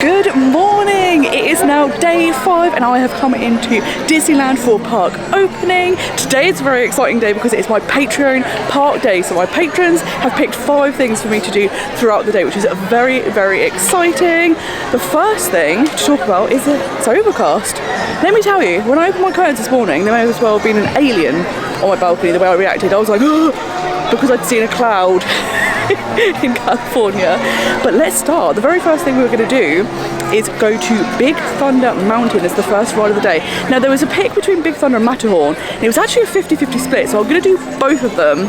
Good morning! It is now day 5 and I have come into Disneyland for park opening. Today is a very exciting day because it is my Patreon park day. So my patrons have picked 5 things for me to do throughout the day, which is very, very exciting. The first thing to talk about is it's overcast. Let me tell you, when I opened my curtains this morning, there may as well have been an alien on my balcony. The way I reacted, I was like, because I'd seen a cloud in California. But let's start. The very first thing we're going to do is go to Big Thunder Mountain as the first ride of the day. Now there was a pick between Big Thunder and Matterhorn, and it was actually a 50-50 split, so I'm going to do both of them.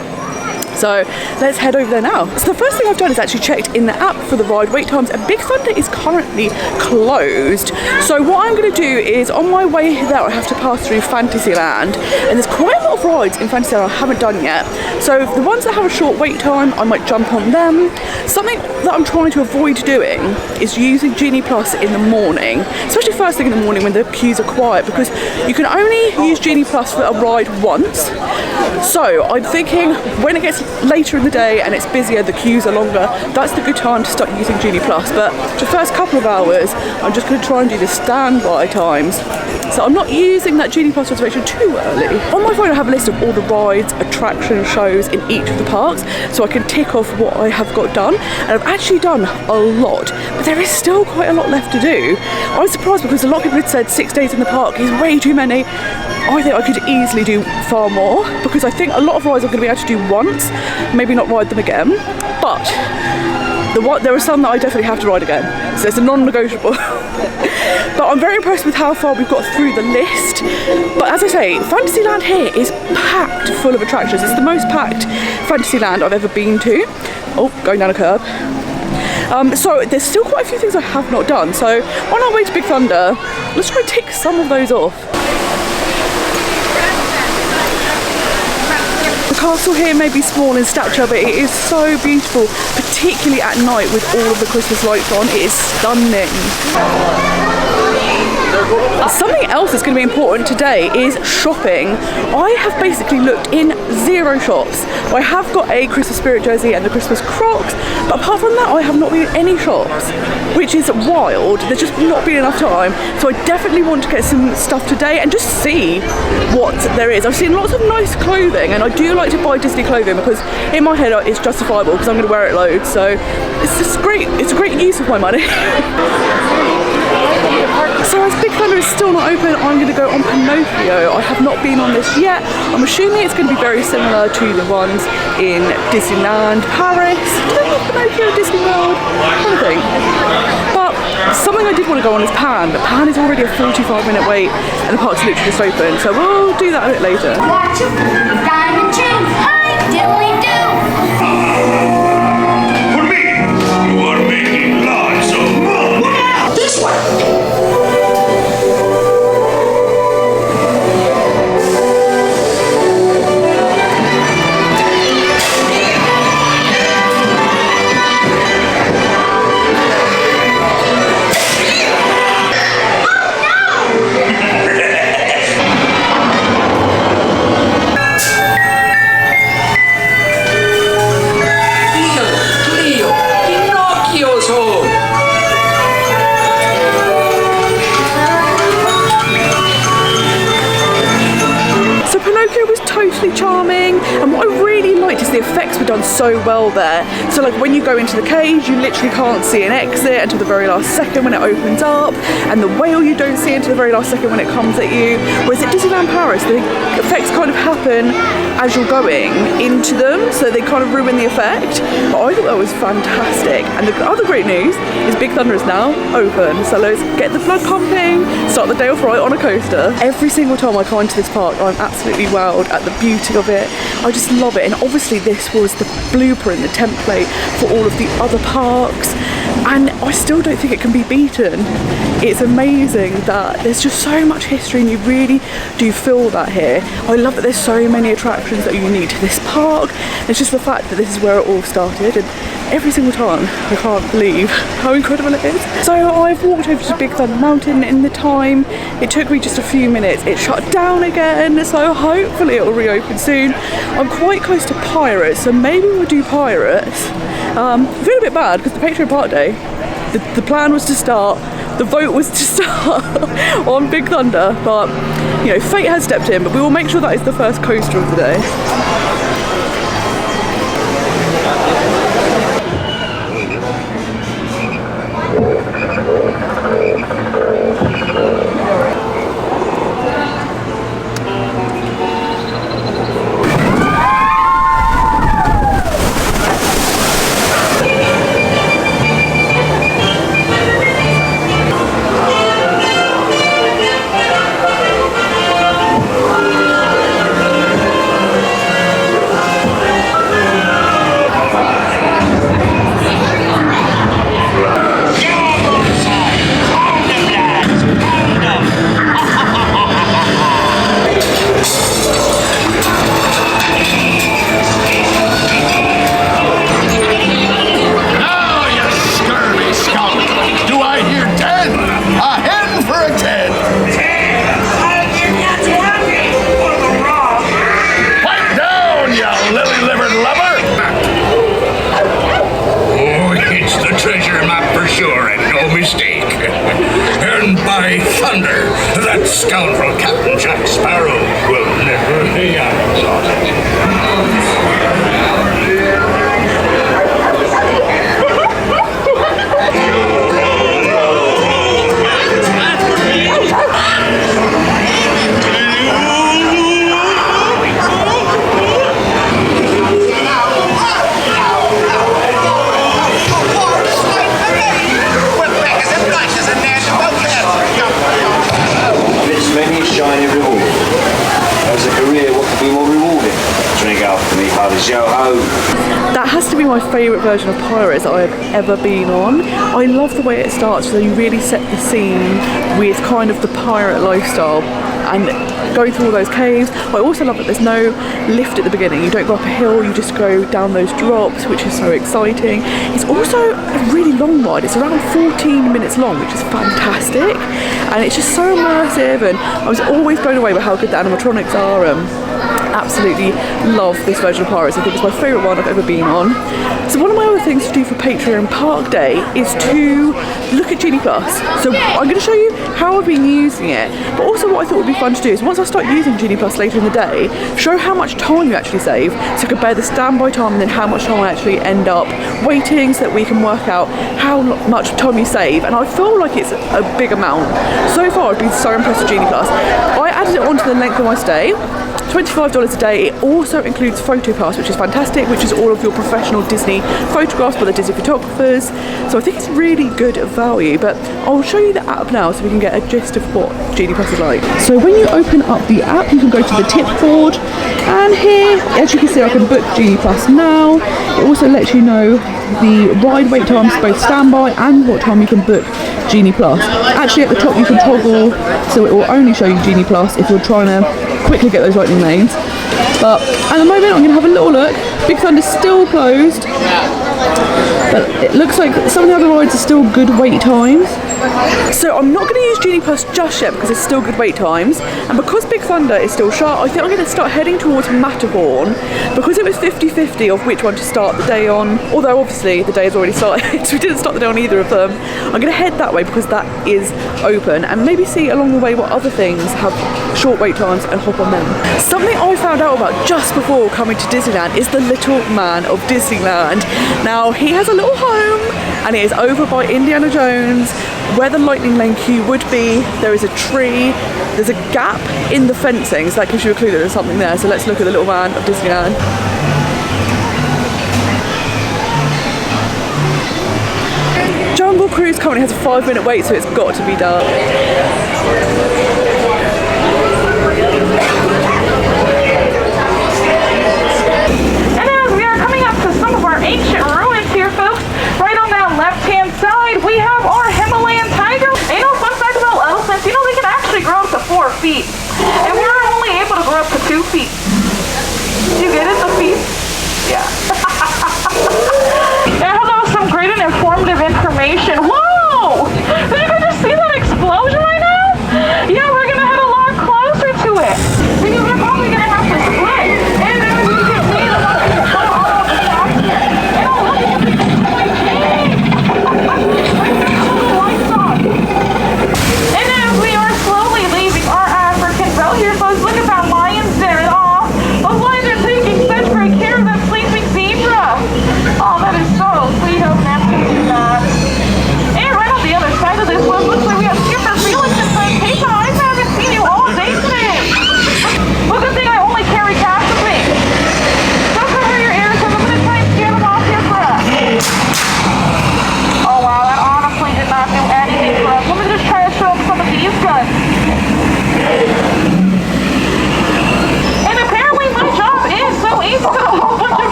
So let's head over there now. So the first thing I've done is actually checked in the app for the ride wait times, and Big Thunder is currently closed. So what I'm going to do is, on my way there, I have to pass through Fantasyland, and there's quite a lot of rides in Fantasyland I haven't done yet. So the ones that have a short wait time, I might jump on them. Something that I'm trying to avoid doing is using Genie Plus in the morning, especially first thing in the morning when the queues are quiet, because you can only use Genie Plus for a ride once. So I'm thinking when it gets later in the day and it's busier, the queues are longer, that's the good time to start using Genie Plus. But the first couple of hours, I'm just going to try and do the standby times. So I'm not using that Genie Plus reservation too early. On my phone I have a list of all the rides, attraction shows in each of the parks, so I can tick off what I have got done. And I've actually done a lot, but there is still quite a lot left to do. I was surprised because a lot of people had said 6 days in the park is way too many. I think I could easily do far more, because I think a lot of rides I'm going to be able to do once, maybe not ride them again, but there are some that I definitely have to ride again, so it's a non-negotiable. But I'm very impressed with how far we've got through the list. But as I say, Fantasyland here is packed full of attractions. It's the most packed Fantasyland I've ever been to. Oh, going down a curb. So there's still quite a few things I have not done. So on our way to Big Thunder, let's try and tick some of those off. The castle here may be small in stature, but it is so beautiful, particularly at night with all of the Christmas lights on. It is stunning. Something else that's going to be important today is shopping. I have basically looked in 0 shops. I have got a Christmas spirit jersey and the Christmas Crocs, but apart from that I have not been in any shops, which is wild. There's just not been enough time, so I definitely want to get some stuff today and just see what there is. I've seen lots of nice clothing, and I do like to buy Disney clothing because in my head it's justifiable because I'm going to wear it loads, so it's just great. It's a great use of my money. So as Big Thunder is still not open, I'm going to go on Pinocchio. I have not been on this yet. I'm assuming it's going to be very similar to the ones in Disneyland Paris. Do they have Pinocchio at Disney World? Kind of thing. But something I did want to go on is Pan, but Pan is already a 45-minute wait and the park's literally just open, so we'll do that a bit later. Diamond chain, hi, diddly do. For me, you are making lots of money. Look out, this way. Charming, and what I really liked is the effects were done so well there. So like when you go into the cage, you literally can't see an exit until the very last second when it opens up, and the whale you don't see until the very last second when it comes at you. Whereas at Disneyland Paris, the effects kind of happen as you're going into them, so they kind of ruin the effect. But I thought that was fantastic. And the other great news is Big Thunder is now open, so let's get the blood pumping, start the day off right on a coaster. Every single time I come into this park, I'm absolutely wowed at the beauty of it. I just love it, and obviously this was the blueprint, the template for all of the other parks, and I still don't think it can be beaten. It's amazing that there's just so much history and you really do feel that here. I love that there's so many attractions that are unique to this park. It's just the fact that this is where it all started, and every single time I can't believe how incredible it is. So I've walked over to Big Thunder Mountain in the time. It took me just a few minutes. It shut down again, so hopefully it will reopen soon. I'm quite close to Pirates, so maybe we'll do Pirates. I feel a bit bad because the Patreon Park Day The plan was to start, the vote was to start on Big Thunder, but you know, fate has stepped in, but we will make sure that is the first coaster of the day. That scoundrel Captain Jack Sparrow will never be That has to be my favourite version of Pirates that I have ever been on. I love the way it starts, so you really set the scene with kind of the pirate lifestyle and going through all those caves. I also love that there's no lift at the beginning. You don't go up a hill, you just go down those drops, which is so exciting. It's also a really long ride. It's around 14 minutes long, which is fantastic. And it's just so immersive, and I was always blown away by how good the animatronics are. Absolutely love this version of Pirates. I think it's my favourite one I've ever been on. So one of my other things to do for Patreon Park Day is to look at Genie Plus. So I'm going to show you how I've been using it, but also what I thought would be fun to do is once I start using Genie Plus later in the day, show how much time you actually save, so compare the standby time and then how much time I actually end up waiting, so that we can work out how much time you save. And I feel like it's a big amount. So far I've been so impressed with Genie Plus. I added it onto the length of my stay. $25 a day. It also includes photo pass, which is fantastic, which is all of your professional Disney photographs by the Disney photographers. So I think it's really good value, but I'll show you the app now so we can get a gist of what Genie Plus is like. So when you open up the app, you can go to the tip board, and here, as you can see, I can book Genie Plus now. It also lets you know the ride wait times, both standby and what time you can book Genie Plus. Actually at the top you can toggle so it will only show you Genie Plus if you're trying to quickly get those lightning lanes. But at the moment I'm going to have a little look. Big Thunder's still closed, but it looks like some of the other rides are still good wait times. So I'm not going to use Genie Plus just yet because it's still good wait times, and because Big Thunder is still shut, I think I'm going to start heading towards Matterhorn, because it was 50-50 of which one to start the day on, although obviously the day has already started, so we didn't start the day on either of them. I'm going to head that way because that is open, and maybe see along the way what other things have short wait times and hop on them. Something I found out about just before coming to Disneyland is the Little Man of Disneyland. Now he has a little home, and it is over by Indiana Jones, where the lightning lane queue would be. There is a tree, there's a gap in the fencing, so that gives you a clue that there's something there. So let's look at the Little Man of Disneyland. Jungle Cruise currently has a 5-minute wait, so it's got to be done. And as we are coming up to some of our ancient ruins here, folks, right on that left-hand side, we have our Himalayan tiger. And you know, fun fact about elephants, you know, they can actually grow up to 4 feet. And we're only able to grow up to 2 feet. You get it, the feet? Yeah. It has some great and informative information. Whoa! Did you guys just see that explosion right now? Yeah, we're gonna head a lot closer to it. Because we're probably gonna have to split. And then we can see the ones that come all the back here. And look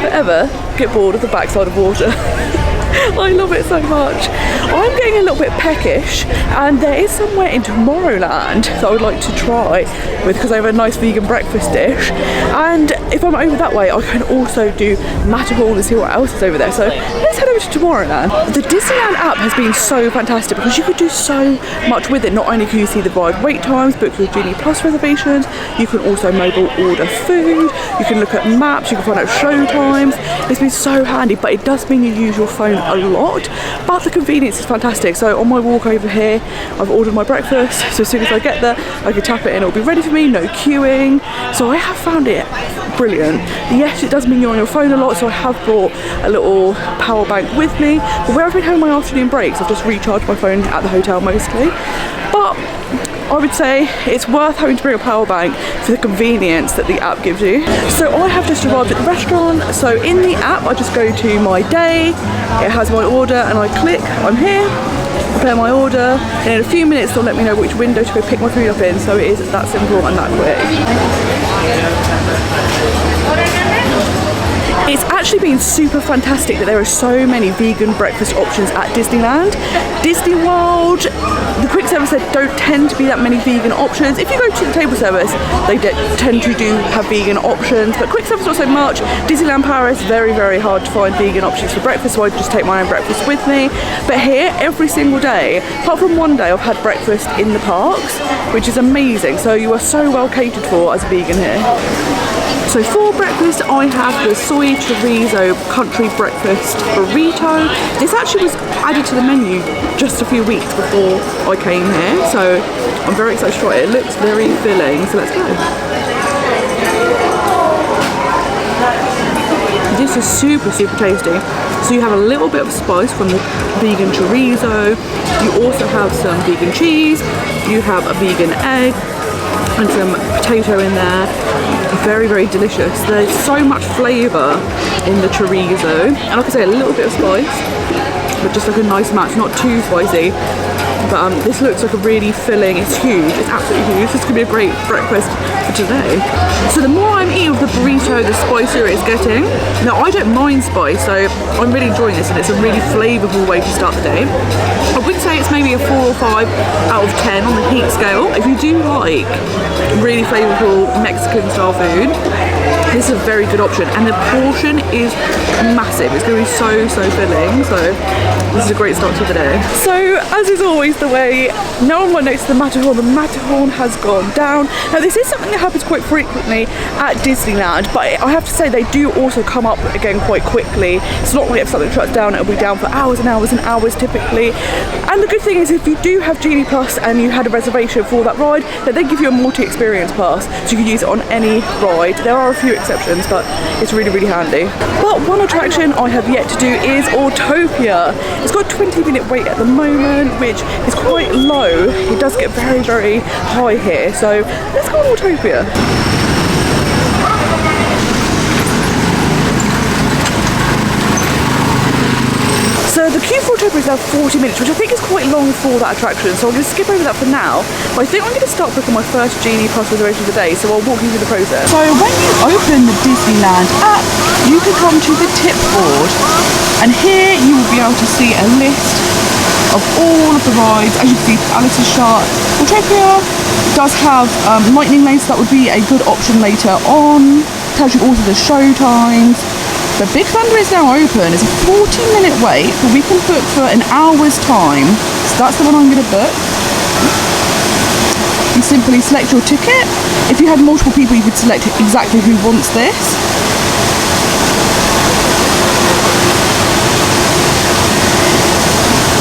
ever get bored of the backside of water. I love it so much. I'm getting a little bit peckish, and there is somewhere in Tomorrowland that I would like to try with, because they have a nice vegan breakfast dish. And if I'm over that way, I can also do Matterhorn and see what else is over there. So let's head over to Tomorrowland. The Disneyland app has been so fantastic because you could do so much with it. Not only can you see the ride wait times, book your Genie Plus reservations, you can also mobile order food, you can look at maps, you can find out show times. It's been so handy, but it does mean you use your phone a lot, but the convenience is fantastic. So on my walk over here, I've ordered my breakfast, so as soon as I get there I can tap it in, it'll be ready for me, no queuing. So I have found it brilliant. Yes, it does mean you're on your phone a lot, so I have brought a little power bank with me, but where I've been having my afternoon breaks I've just recharged my phone at the hotel mostly. But I would say it's worth having to bring a power bank for the convenience that the app gives you. So I have just arrived at the restaurant. So in the app, I just go to my day, it has my order, and I click, I'm here, prepare my order, and in a few minutes they'll let me know which window to go pick my food up in. So it is that simple and that quick. It's actually been super fantastic that there are so many vegan breakfast options at Disneyland. Disney World, the quick service there don't tend to be that many vegan options. If you go to the table service, they tend to have vegan options, but quick service not so much. Disneyland Paris, very, very hard to find vegan options for breakfast, so I just take my own breakfast with me. But here, every single day, apart from one day, I've had breakfast in the parks, which is amazing. So you are so well catered for as a vegan here. So for breakfast, I have the soy chorizo country breakfast burrito. This actually was added to the menu just a few weeks before I came here, so I'm very excited to try it. It looks very filling, so let's go. This is super, super tasty. So you have a little bit of spice from the vegan chorizo. You also have some vegan cheese. You have a vegan egg and some potato in there. Very, very delicious. There's so much flavour in the chorizo, and like I say, a little bit of spice, but just like a nice match, not too spicy. But this looks like a really filling, it's huge, it's absolutely huge. This could be a great breakfast for today. So the more I'm eating of the burrito, the spicier it's getting. Now I don't mind spice, so I'm really enjoying this, and it's a really flavourful way to start the day. I would say it's maybe a 4 or 5 out of 10 on the heat scale. If you do like really flavourful Mexican style food, this is a very good option, and the portion is massive. It's going to be so, so filling, so this is a great start to the day. So as is always the way, no one noticed the Matterhorn. The Matterhorn has gone down. Now this is something that happens quite frequently at Disneyland, but I have to say they do also come up again quite quickly. It's not like if something shuts down, it'll be down for hours and hours and hours typically. And the good thing is, if you do have Genie Plus and you had a reservation for that ride, then they give you a multi-experience pass, so you can use it on any ride. There are a few exceptions, but it's really, really handy. But one attraction I have yet to do is Autopia. It's got a 20-minute wait at the moment, which is quite low. It does get very, very high here, so let's go on Autopia. So the queue for Autopia is now 40 minutes, which I think is quite long for that attraction, so I'm going to skip over that for now. But I think I'm going to start booking my first Genie Plus reservation of the day, so I'll walk you through the process. So when you open the Disneyland app, you can come to the tip board, and here you will be able to see a list of all of the rides. As you can see, Alice's Shot. Autopia does have lightning lanes, so that would be a good option later on. Tells you also the show times. The Big Thunder is now open. It's a 40-minute wait, but we can book for an hour's time. So that's the one I'm going to book. You simply select your ticket. If you had multiple people, you could select exactly who wants this.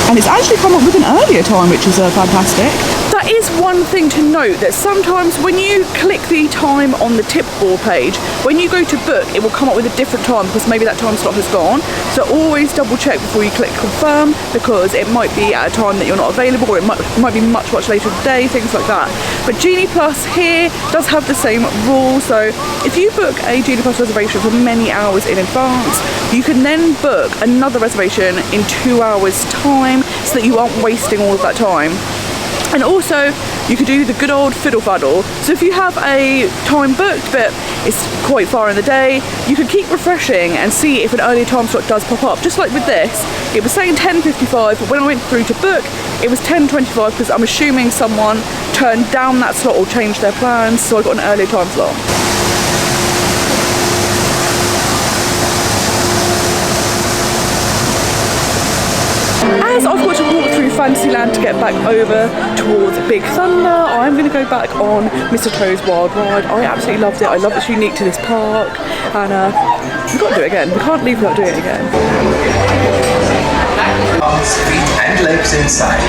And it's actually come up with an earlier time, which is fantastic. That is one thing to note, that sometimes when you click the time on the tip board page, when you go to book, it will come up with a different time because maybe that time slot has gone. So always double check before you click confirm, because it might be at a time that you're not available, or it might be much, much later in the day, things like that. But Genie Plus here does have the same rule. So if you book a Genie Plus reservation for many hours in advance, you can then book another reservation in 2 hours time, so that you aren't wasting all of that time. And also, you could do the good old fiddle faddle. So if you have a time booked, but it's quite far in the day, you can keep refreshing and see if an earlier time slot does pop up. Just like with this, it was saying 10:55, but when I went through to book, it was 10:25 because I'm assuming someone turned down that slot or changed their plans, so I got an earlier time slot. As I've got to walk through Fantasyland to get back over towards Big Thunder, I'm going to go back on Mr. Toad's Wild Ride. I absolutely loved it. I love it's unique to this park, and we've got to do it again. We can't leave without doing it again. Feet and legs inside.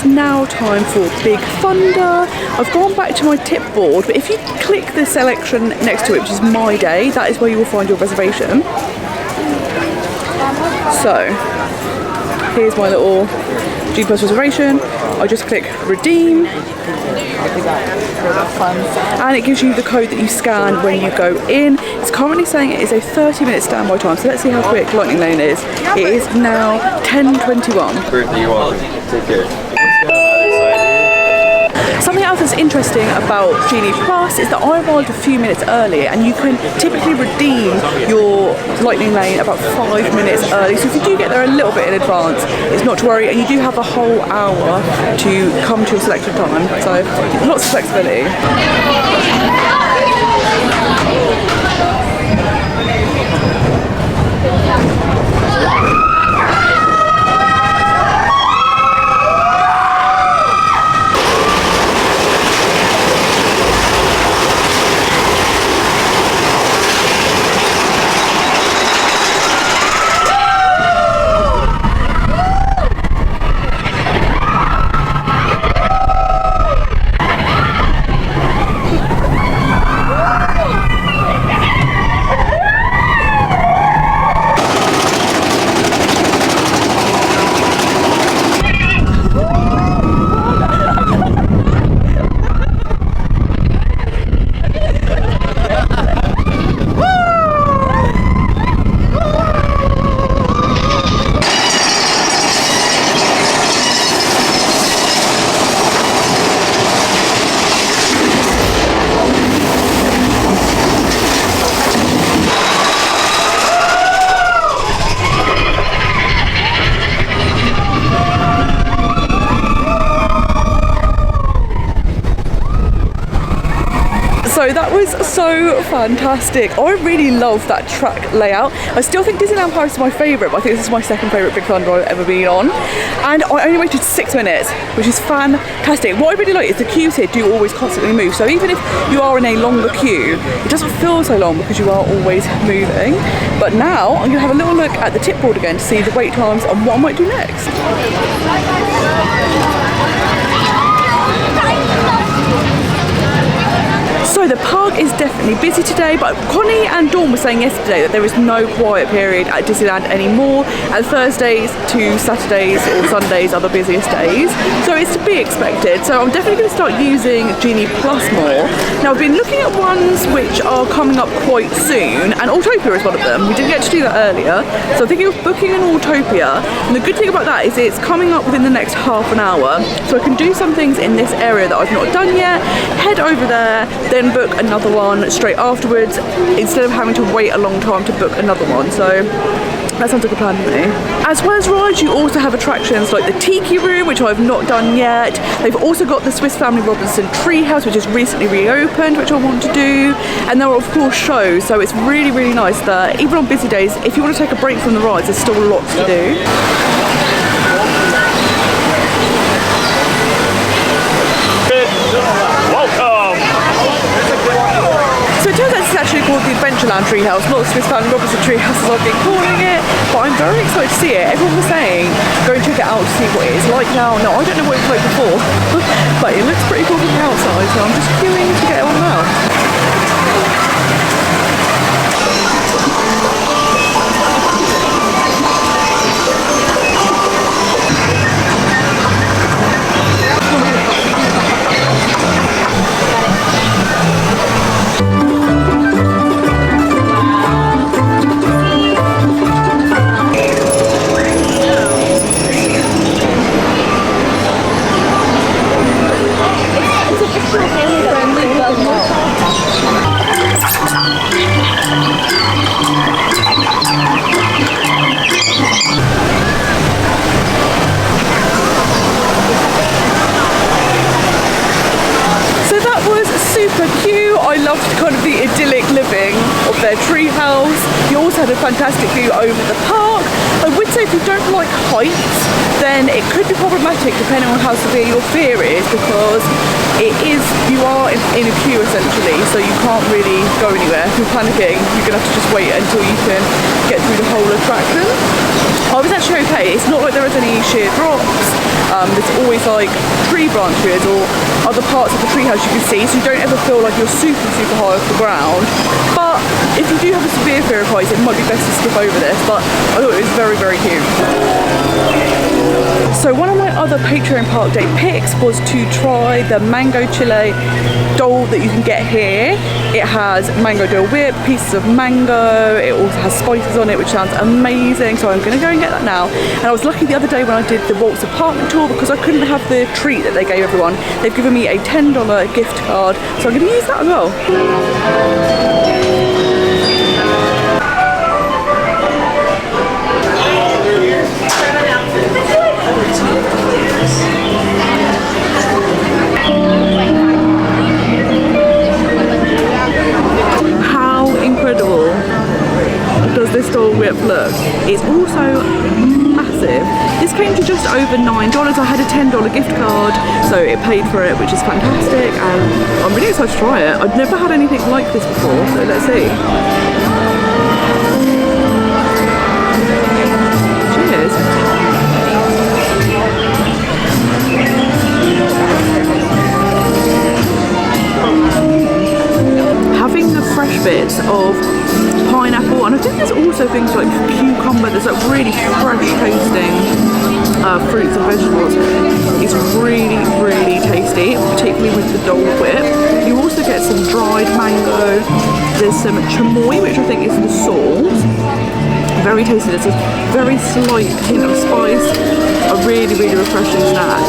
Now time for Big Thunder. I've gone back to my tip board, but if you click the selection next to it, which is My Day, that is where you will find your reservation. So here's my little G Plus reservation. I just click redeem, and it gives you the code that you scan when you go in. It's currently saying it is a 30-minute standby time, so let's see how quick Lightning Lane is. It is now 10:21. Something else that's interesting about Genie Plus is that I arrived a few minutes early, and you can typically redeem your Lightning Lane about 5 minutes early. So if you do get there a little bit in advance, it's not to worry, and you do have a whole hour to come to your selected time. So lots of flexibility. So that was so fantastic. I really love that track layout. I still think Disneyland Paris is my favourite, but I think this is my second favourite Big Thunder I've ever been on. And I only waited 6 minutes, which is fantastic. What I really like is the queues here do always constantly move. So even if you are in a longer queue, it doesn't feel so long because you are always moving. But now I'm going to have a little look at the tip board again to see the wait times and what I might do next. So the park is definitely busy today, but Connie and Dawn were saying yesterday that there is no quiet period at Disneyland anymore, and Thursdays to Saturdays or Sundays are the busiest days, so it's to be expected. So I'm definitely going to start using Genie Plus more. Now I've been looking at ones which are coming up quite soon, and Autopia is one of them. We didn't get to do that earlier, so I'm thinking of booking an Autopia, and the good thing about that is it's coming up within the next half an hour, so I can do some things in this area that I've not done yet, head head over there, then book another one straight afterwards, instead of having to wait a long time to book another one. So that sounds like a plan to me. As well as rides, you also have attractions like the Tiki Room, which I've not done yet. They've also got the Swiss Family Robinson Treehouse, which is recently reopened, which I want to do. And there are of course shows, so it's really, really nice that even on busy days, if you want to take a break from the rides, there's still lots to do. Welcome! So it turns out it's actually called the Adventureland Treehouse, not the Swiss Family Robinson Treehouse as I've been calling it. But I'm very excited to see it. Everyone was saying, go and check it out to see what it is like now. No, I don't know what it's like before, but it looks pretty cool from the outside, so I'm just queuing to get it on now. Super cute. I loved kind of the idyllic living of their treehouse. You also had a fantastic view over the park. I would say if you don't like heights, then it could be problematic depending on how severe your fear is, because you are in a queue essentially, so you can't really go anywhere. If you're panicking, you're gonna have to just wait until you can get through the whole attraction. I was actually okay. It's not like there was any sheer drops. There's always like tree branches or other parts of the treehouse you can see, so you don't ever feel like you're super, super high off the ground. But if you do have a severe fear of heights, it might be best to skip over this, but I thought it was very, very cute. So one of my other Patreon Park Day picks was to try the Mango Chile Dole that you can get here. It has Mango Dole Whip, pieces of mango, it also has spices on it, which sounds amazing, so I'm going to go and get that now. And I was lucky the other day when I did the Waltz apartment tour, because I couldn't have the treat that they gave everyone. They've given me a $10 gift card, so I'm going to use that as well. How incredible does this Dole Whip look? It's also massive. This came to just over $9. I had a $10 gift card, so it paid for it, which is fantastic, and I'm really excited to try it. I've never had anything like this before, so let's see. Cheers. Having the fresh bits of pineapple, and I think there's also things like cucumber, there's like really fresh tasting fruits and vegetables. It's really, really tasty, particularly with the Dole Whip. You also get some dried mango, there's some chamoy, which I think is the salt. Very tasty, there's a very slight hint of spice, a really, really refreshing snack.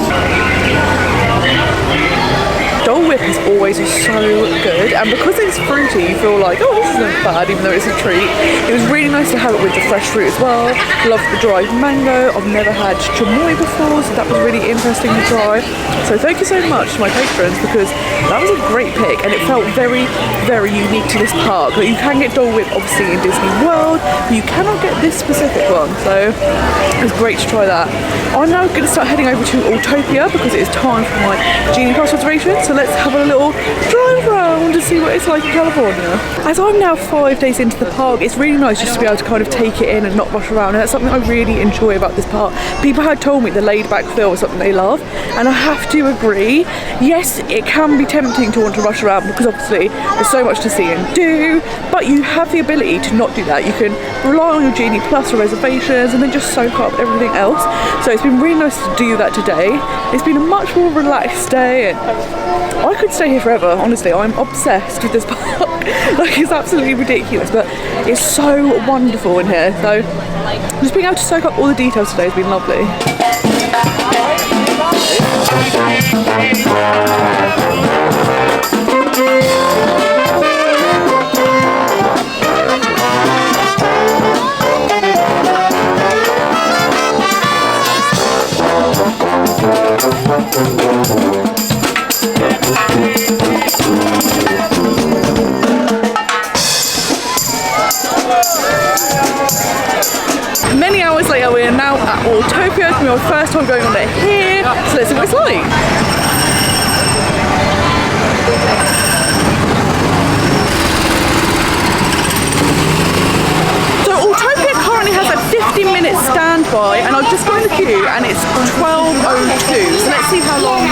Dole Whip is always so good, and because it's fruity, you feel like, oh, this isn't bad, even though it's a treat. It was really nice to have it with the fresh fruit as well. Loved the dried mango. I've never had chamoy before, so that was really interesting to try. So thank you so much to my patrons, because that was a great pick, and it felt very, very unique to this park. Like, you can get Dole Whip obviously in Disney World, but you cannot get this specific one, so it was great to try that. I'm now going to start heading over to Autopia, because it is time for my Genie Pass reservation, so let's have a little drive around to see what it's like in California. As I'm now 5 days into the park, it's really nice just to be able to kind of take it in and not rush around, and that's something I really enjoy about this park. People had told me the laid back feel is something they love, and I have to agree. Yes, it can be tempting to want to rush around because obviously there's so much to see and do, but you have the ability to not do that. You can rely on your Genie Plus for reservations and then just soak up everything else. So it's been really nice to do that today. It's been a much more relaxed day, and I could stay here forever, honestly. I'm obsessed with this park. Like, it's absolutely ridiculous, but it's so wonderful in here. So just being able to soak up all the details today has been lovely. Autopia. It's my first time going on it here, so let's see what it's like. So Autopia currently has a 50-minute standby, and I've just got in the queue and it's 12:02. So let's see how long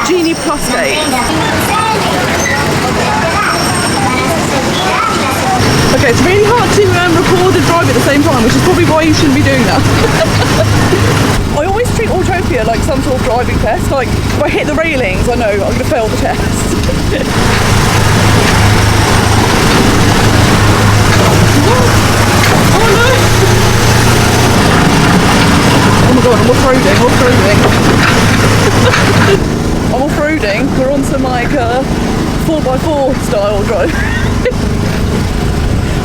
Genie Plus takes. Okay, it's really hard to record and drive at the same time, which is probably why you shouldn't be doing that. I always treat Autopia like some sort of driving test. Like, if I hit the railings, I know I'm going to fail the test. Oh no! Oh my god, I'm off-roading, off-roading. I'm off-roading. We're on some like 4x4 style drive.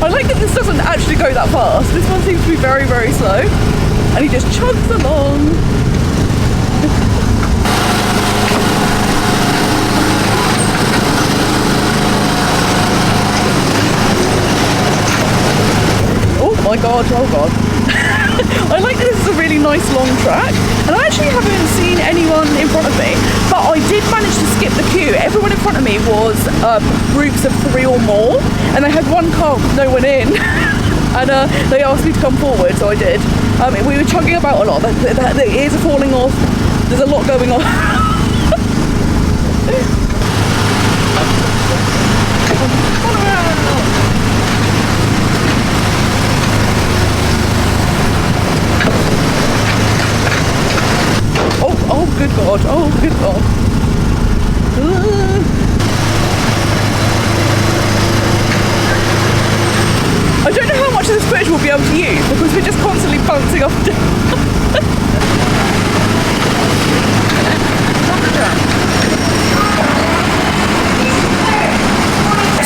I like that this doesn't actually go that fast. This one seems to be very, very slow. And he just chugs along. Oh my god, oh god. I like that this is a really nice long track, and I actually haven't seen anyone in front of me, but I did manage to skip the queue. Everyone in front of me was groups of 3 or more, and they had one car with no one in. And they asked me to come forward, so I did. We were chugging about a lot. The ears are falling off. There's a lot going on. Oh, good God. Oh, good God. I don't know how much of this footage we'll be able to use because we're just constantly bouncing up and down.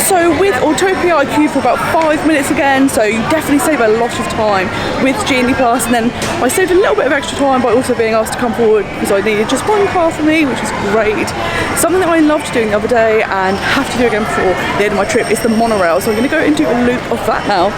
So with Autopia I queued for about 5 minutes again, so you definitely save a lot of time with Genie Plus, and then I saved a little bit of extra time by also being asked to come forward because I needed just one car for me, which is great. Something that I loved doing the other day and have to do again before the end of my trip is the monorail, so I'm going to go and do a loop of that now.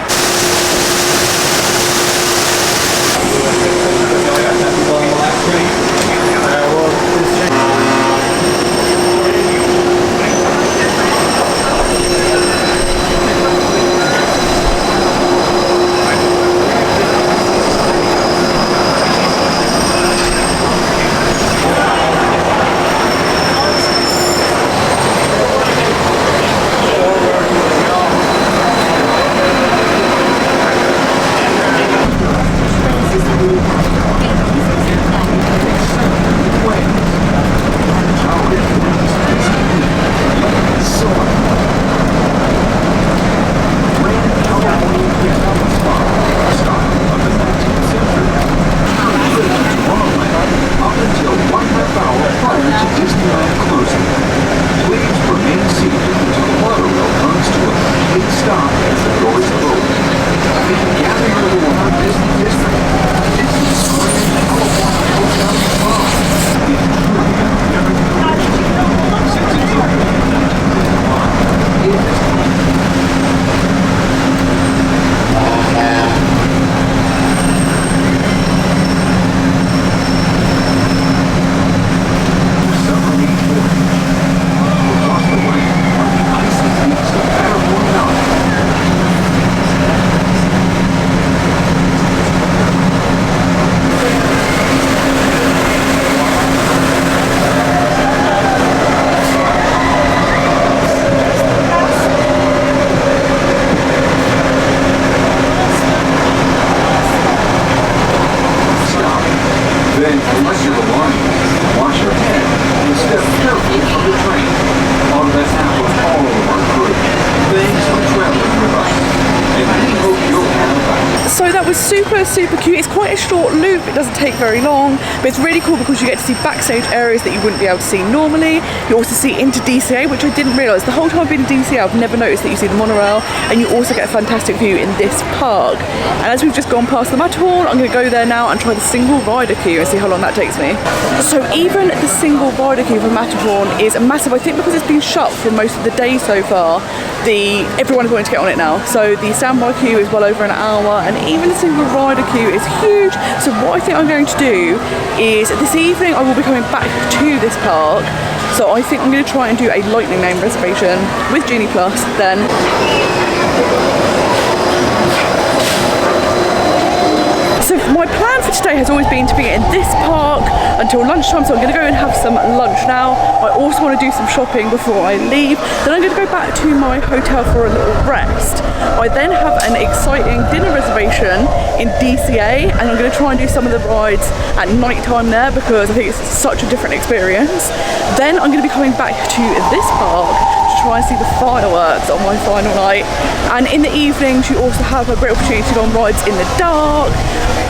Super cute. It's quite a short loop, it doesn't take very long, but it's really cool because you get to see backstage areas that you wouldn't be able to see normally. You also see into DCA, which I didn't realise. The whole time I've been in DCA I've never noticed that you see the monorail, and you also get a fantastic view in this park. And as we've just gone past the Matterhorn, I'm going to go there now and try the single rider queue and see how long that takes me. So even the single rider queue for Matterhorn is massive. I think because it's been shut for most of the day so far, everyone is going to get on it now. So the standby queue is well over an hour, and even the single rider queue is huge. So what I think I'm going to do is this evening I will be coming back to this park. So I think I'm going to try and do a lightning lane reservation with Genie Plus then. So my plan for today has always been to be in this park until lunchtime, so I'm going to go and have some lunch now. I also want to do some shopping before I leave. Then I'm going to go back to my hotel for a little rest. I then have an exciting dinner reservation in DCA, and I'm going to try and do some of the rides at night time there because I think it's such a different experience. Then I'm going to be coming back to this park to try and see the fireworks on my final night. And in the evenings you also have a great opportunity to go on rides in the dark.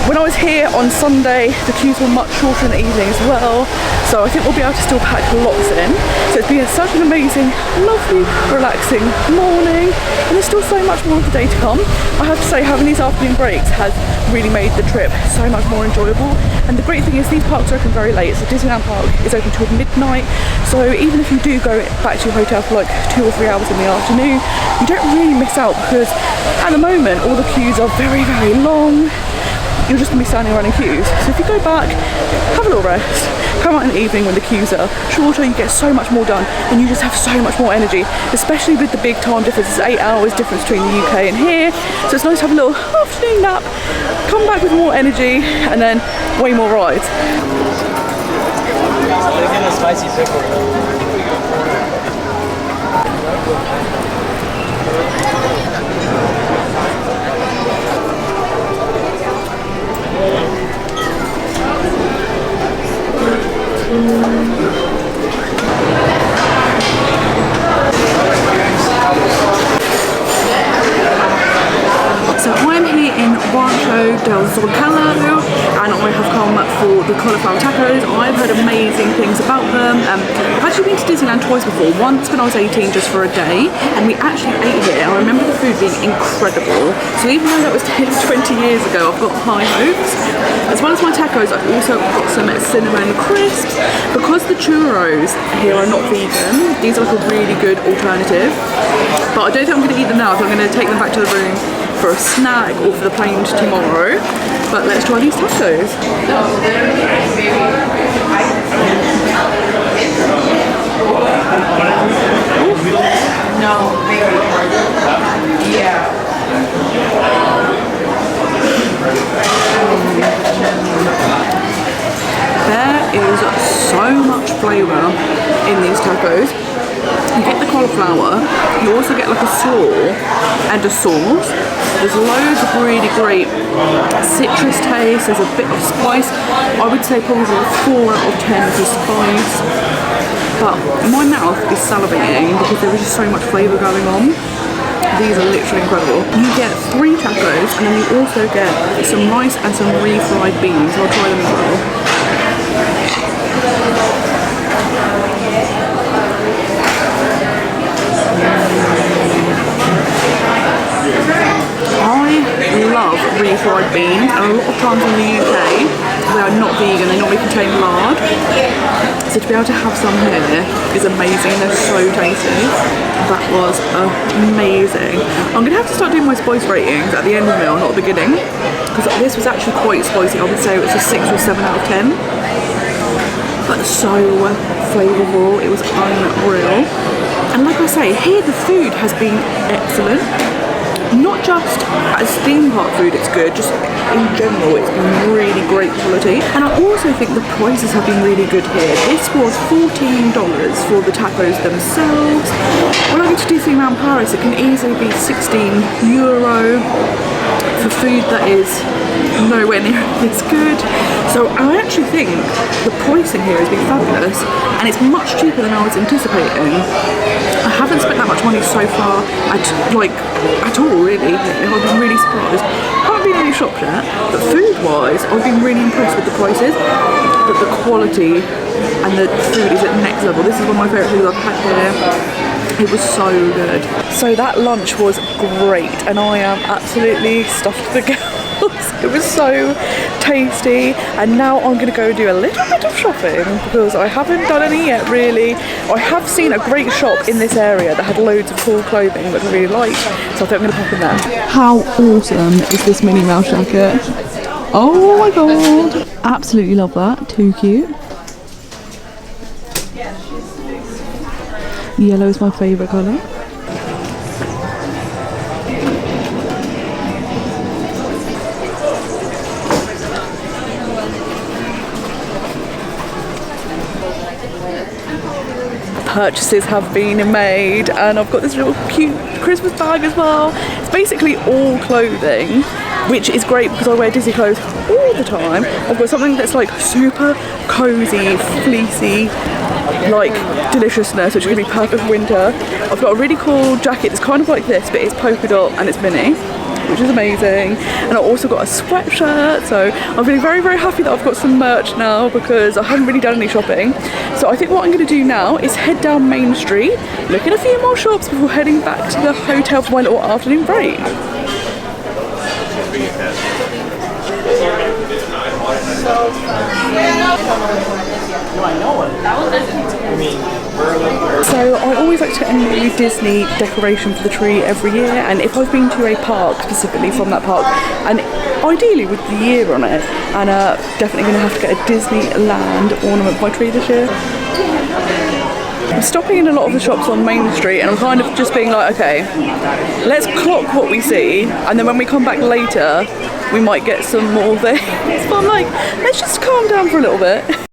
When I was here on Sunday, the queues were much shorter in the evening as well, so I think we'll be able to still pack lots in. So it's been such an amazing, lovely, relaxing morning, and there's still so much more of the day to come. I have to say, having these afternoon breaks has really made the trip so much more enjoyable. And the great thing is these parks are open very late, so Disneyland Park is open till midnight, so even if you do go back to your hotel for like 2 or 3 hours in the afternoon, you don't really miss out because at the moment all the queues are very, very long. You're just going to be standing around in queues. So if you go back, have a little rest, come out in the evening when the queues are shorter, you get so much more done and you just have so much more energy, especially with the big time difference. It's 8 hours difference between the UK and here, so it's nice to have a little afternoon nap, come back with more energy and then way more rides. Spicy pickle. So I'm here in Rancho del Zocalo and I have come for the cauliflower tacos. I've heard amazing things about them. I've actually been to Disneyland twice before, once when I was 18 just for a day, and we actually ate here. I remember the food being incredible. So even though that was 10, 20 years ago, I've got high hopes. As well as my tacos, I've also got some cinnamon crisps. Because the churros here are not vegan, these are like a really good alternative. But I don't think I'm going to eat them now, so I'm going to take them back to the room for a snack or for the plane tomorrow. But let's try these tacos. No, baby. Yeah. There is so much flavour in these tacos. You get the cauliflower, you also get like a slaw and a sauce. There's loads of really great citrus taste, there's a bit of spice. I would say probably 4 out of 10 for spice. But my mouth is salivating because there is just so much flavour going on. These are literally incredible. You get 3 tacos and then you also get some rice and some refried beans. I'll try them as well. I love refried beans, and a lot of times in the UK they are not vegan, they normally contain lard. So to be able to have some here is amazing, they're so tasty. That was amazing. I'm going to have to start doing my spice ratings at the end of the meal, not the beginning, because this was actually quite spicy. I would say it was a 6 or 7 out of 10. But so flavourful, it was unreal. And like I say, here the food has been excellent. Not just as theme park food it's good, just in general it's been really great quality. And I also think the prices have been really good here. This was $14 for the tacos themselves. When I go to Disneyland Paris it can easily be €16 for food that is nowhere near this good. So I actually think the pricing here has been fabulous and it's much cheaper than I was anticipating. I haven't spent that much money so far at all really. I've been really surprised. I haven't been really shopped yet, but food wise I've been really impressed with the prices, but the quality and the food is at next level. This is one of my favourite things I've had here. It was so good. So that lunch was great and I am absolutely stuffed to the gills. It was so tasty, and now I'm going to go do a little bit of shopping because I haven't done any yet really. I have seen a great shop in this area that had loads of cool clothing that I really liked, so I think I'm going to pop in there. How awesome is this Minnie Mouse jacket? Oh my god! Absolutely love that, too cute. Yellow is my favourite colour. Purchases have been made, and I've got this little cute Christmas bag as well. It's basically all clothing, which is great because I wear Disney clothes all the time. I've got something that's like super cozy, fleecy, like deliciousness, which is going to be perfect for winter. I've got a really cool jacket that's kind of like this, but it's polka dot and it's mini, which is amazing. And I also got a sweatshirt, so I'm feeling very, very happy that I've got some merch now because I haven't really done any shopping. So I think what I'm going to do now is head down Main Street, look at a few more shops before heading back to the hotel for my little afternoon break. So I always like to get a new Disney decoration for the tree every year, and if I've been to a park specifically from that park, and ideally with the year on it, and definitely going to have to get a Disneyland ornament for my tree this year. I'm stopping in a lot of the shops on Main Street, and I'm kind of just being like, okay, let's clock what we see, and then when we come back later we might get some more things. But I'm like, let's just calm down for a little bit.